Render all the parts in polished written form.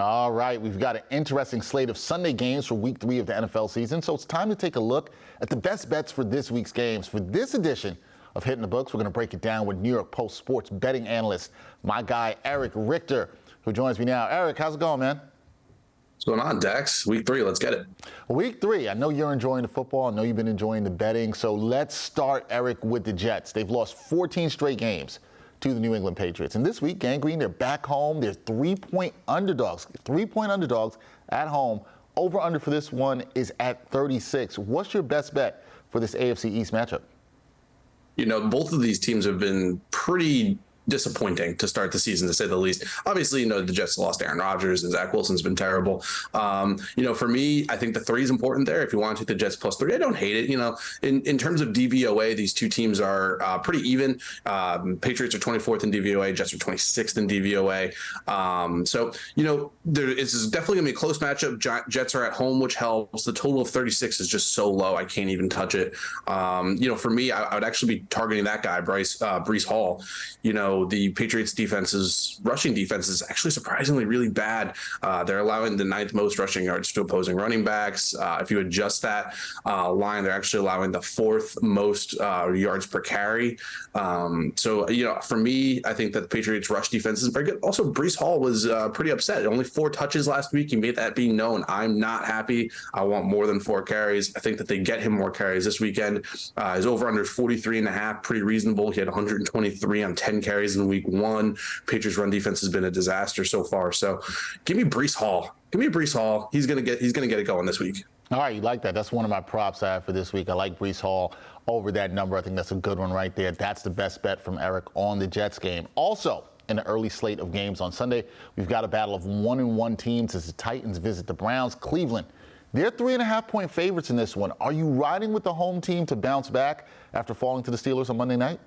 All right, we've got an interesting slate of Sunday games for Week 3 of the NFL season, so it's time to take a look at the best bets for this week's games. For this edition of Hitting the Books, we're going to break it down with New York Post sports betting analyst, my guy Erich Richter, who joins me now. Erich, how's it going, man? What's going on, Dex? Week 3, let's get it. Week 3, I know you're enjoying the football. I know you've been enjoying the betting, so let's start, Erich, with the Jets. They've lost 14 straight games to the New England Patriots. And this week, Gang Green, they're back home. They're 3-point underdogs. 3-point underdogs at home. Over-under for this one is at 36. What's your best bet for this AFC East matchup? You know, both of these teams have been pretty disappointing to start the season, to say the least. Obviously, the Jets lost Aaron Rodgers and Zach Wilson's been terrible. For me, I think the 3 is important there. If you want to take the Jets plus 3, I don't hate it. In terms of DVOA, these two teams are pretty even. Patriots are 24th in DVOA, Jets are 26th in DVOA. This is definitely going to be a close matchup. Jets are at home, which helps. The total of 36 is just so low, I can't even touch it. For me, I would actually be targeting that guy, Breece Hall. The Patriots rushing defense is actually surprisingly really bad. They're allowing the 9th most rushing yards to opposing running backs. If you adjust that line, they're actually allowing the 4th most yards per carry. For me, I think that the Patriots rush defense is very good. Also, Breece Hall was pretty upset. Only 4 touches last week. He made that being known. I'm not happy. I want more than 4 carries. I think that they get him more carries this weekend. His over-under 43.5, pretty reasonable. He had 123 on 10 carries in week 1. Patriots run defense has been a disaster so far. So give me Breece Hall. He's gonna get it going this week. All right, you like that. That's one of my props I have for this week. I like Breece Hall over that number. I think that's a good one right there. That's the best bet from Erich on the Jets game. Also, in the early slate of games on Sunday, we've got a battle of 1-1 teams as the Titans visit the Browns. Cleveland, they're 3.5-point favorites in this one. Are you riding with the home team to bounce back after falling to the Steelers on Monday night?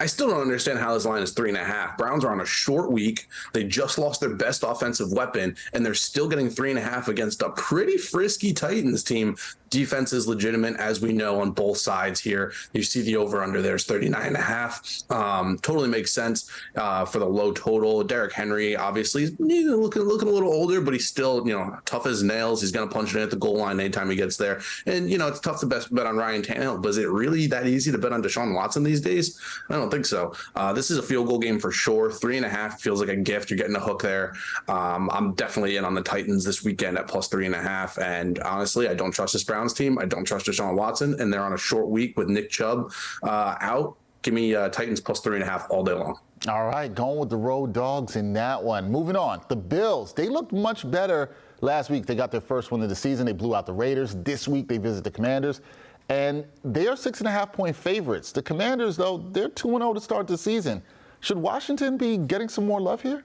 I still don't understand how this line is 3.5. Browns are on a short week. They just lost their best offensive weapon, and they're still getting 3.5 against a pretty frisky Titans team. Defense is legitimate, as we know, on both sides here. You see the over-under there is 39.5. Totally makes sense for the low total. Derrick Henry, obviously, looking a little older, but he's still, tough as nails. He's going to punch it at the goal line anytime he gets there. And, it's tough to bet on Ryan Tannehill. But is it really that easy to bet on Deshaun Watson these days? I don't think so. This is a field goal game for sure. 3.5 feels like a gift. You're getting a hook there. I'm definitely in on the Titans this weekend at plus 3.5. And honestly, I don't trust this Browns team. I don't trust Deshaun Watson, and they're on a short week with Nick Chubb out. Give me Titans plus 3.5 all day long. All right, going with the road dogs in that one. Moving on, the Bills, they looked much better last week. They got their first win of the season. They blew out the Raiders. This week they visit the Commanders, and they are 6.5-point favorites. The Commanders, though, they're 2-0 to start the season. Should Washington be getting some more love here?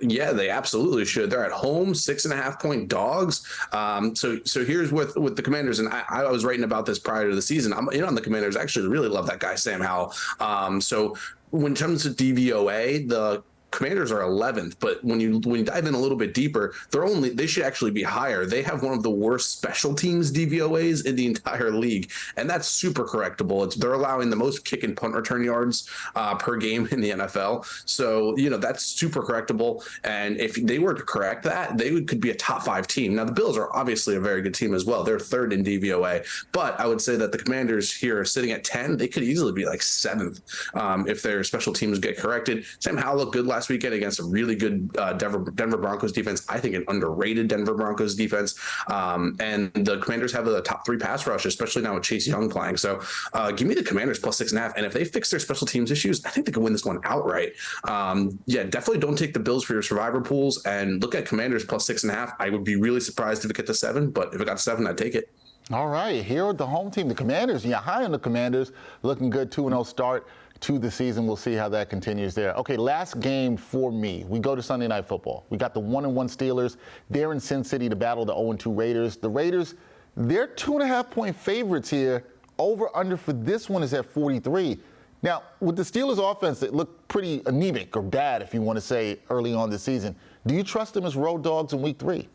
Yeah, they absolutely should. They're at home, 6.5-point dogs. So here's with the Commanders, and I was writing about this prior to the season. I'm in on the Commanders. I actually really love that guy, Sam Howell. So when it comes to DVOA, the Commanders are 11th, but when you dive in a little bit deeper, they should actually be higher. They have one of the worst special teams DVOAs in the entire league, and that's super correctable. They're allowing the most kick and punt return yards per game in the NFL. So that's super correctable. And if they were to correct that, they could be a top 5 team. Now the Bills are obviously a very good team as well. They're 3rd in DVOA, but I would say that the Commanders here are sitting at 10. They could easily be like 7th if their special teams get corrected. Sam Howell looked good last weekend against a really good Denver Broncos defense. I think an underrated Denver Broncos defense. And the Commanders have a top 3 pass rush, especially now with Chase Young playing. So give me the Commanders plus 6.5. And if they fix their special teams issues, I think they could win this one outright. Definitely don't take the Bills for your survivor pools and look at Commanders plus 6.5. I would be really surprised if it gets to 7, but if it got 7, I'd take it. All right, here are the home team, the Commanders. Yeah, high on the Commanders, looking good, 2-0 start to the season. We'll see how that continues there. Okay, last game for me. We go to Sunday Night Football. We got the 1-1 Steelers. They're in Sin City to battle the 0-2 Raiders. The Raiders, they're 2.5-point favorites here. Over-under for this one is at 43. Now, with the Steelers' offense, it looked pretty anemic or bad, if you want to say, early on this season. Do you trust them as road dogs in Week 3?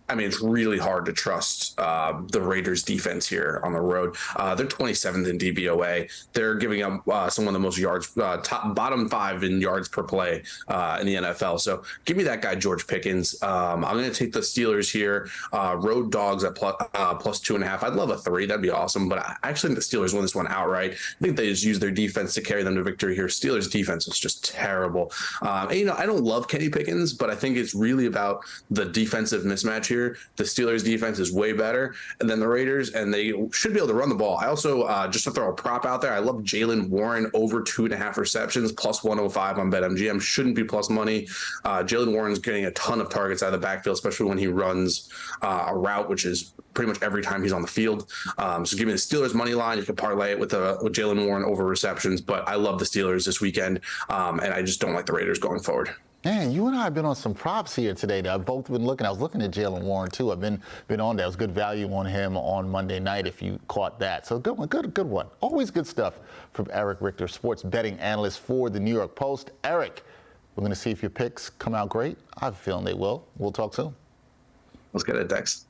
I mean, it's really hard to trust the Raiders defense here on the road. They're 27th in DVOA. They're giving up some of the most yards, bottom 5 in yards per play in the NFL. So give me that guy, George Pickens. I'm going to take the Steelers here. Road dogs at plus 2.5. I'd love a 3. That'd be awesome. But I actually think the Steelers win this one outright. I think they just use their defense to carry them to victory here. Steelers defense is just terrible. And, I don't love Kenny Pickens, but I think it's really about the defensive mismatch here. The Steelers defense is way better than the Raiders, and they should be able to run the ball. I also, just to throw a prop out there, I love Jaylen Warren over 2.5 receptions, plus 105 on BetMGM. Shouldn't be plus money. Jaylen Warren's getting a ton of targets out of the backfield, especially when he runs a route, which is pretty much every time he's on the field. So give me the Steelers money line. You can parlay it with Jaylen Warren over receptions, but I love the Steelers this weekend, and I just don't like the Raiders going forward. Man, you and I have been on some props here today that I've both been looking. I was looking at Jaylen Warren, too. I've been on there. It was good value on him on Monday night if you caught that. So good one, good one. Always good stuff from Erich Richter, sports betting analyst for the New York Post. Erich, we're going to see if your picks come out great. I have a feeling they will. We'll talk soon. Let's get it, Dex.